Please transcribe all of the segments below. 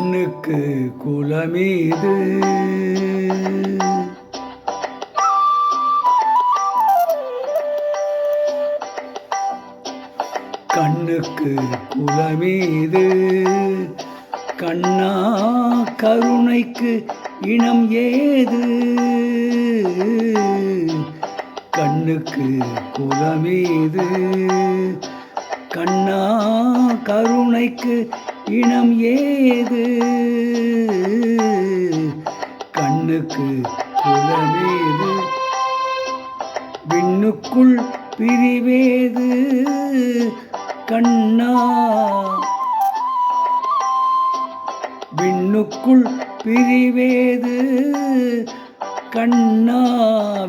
கண்ணுக்கு குலமீது கண்ணுக்கு குலமீது கண்ணா கருணைக்கு இனம் ஏது கண்ணுக்கு குலமீது கண்ணா கருணைக்கு இனம் ஏது கண்ணுக்கு குலமீது விண்ணுக்குள் பிரிவேது கண்ணா விண்ணுக்குள் பிரிவேது கண்ணா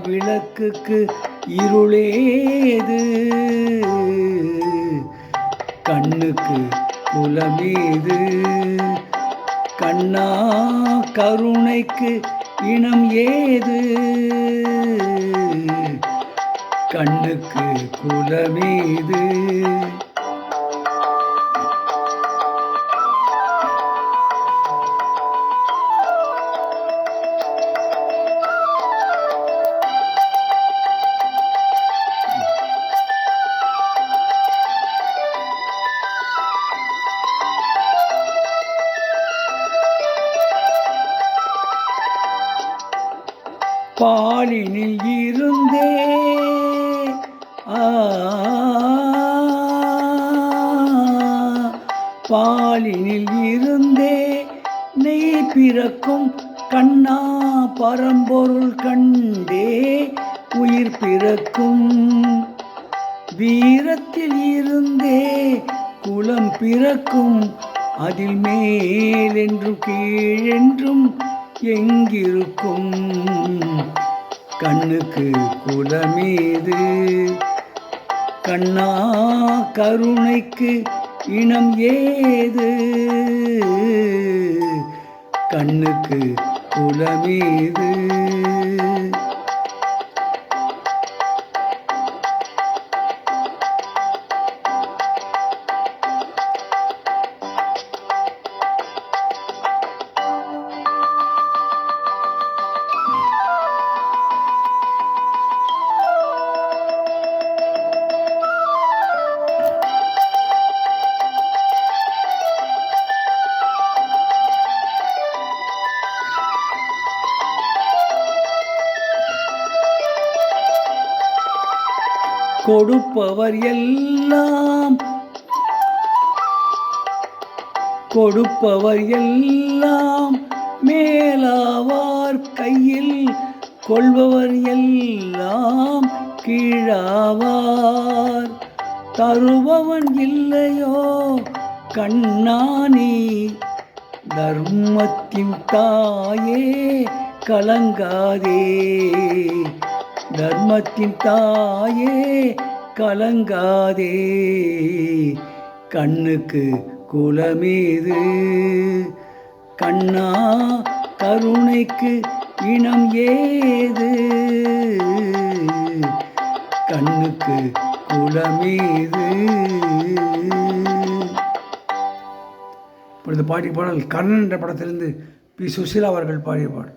விளக்குக்கு இருளேது கண்ணுக்கு குலமீது கண்ணா கருணைக்கு இனம் ஏது கண்ணுக்கு குலமீது பாலினில் இருந்தே பாலினில் இருந்தே நெய் பிறக்கும் கண்ணா பரம்பொருள் கண்டே உயிர் பிறக்கும் வீரத்தில் இருந்தே குலம் பிறக்கும் அதில் மேலென்றும் கீழென்றும் எங்கிருக்கும் கண்ணுக்கு குலமீது கண்ணா கருணைக்கு இனம் ஏது கண்ணுக்கு குலமீது கொடுப்பவர் எல்லாம் மேலாவார் கையில் கொள்பவர் எல்லாம் கீழாவார் தருபவன் இல்லையோ கண்ணானி தர்மத்தின் தாயே கலங்காதே தர்மத்தின் தாயே கலங்காதே கண்ணுக்கு குலமீது கண்ணா கருணைக்கு இனம் ஏது கண்ணுக்கு குலமீது. இப்பொழுது பாடிய பாடல் கர்ணன் என்ற படத்திலிருந்து பி. சுசீலா அவர்கள் பாடிய பாடல்.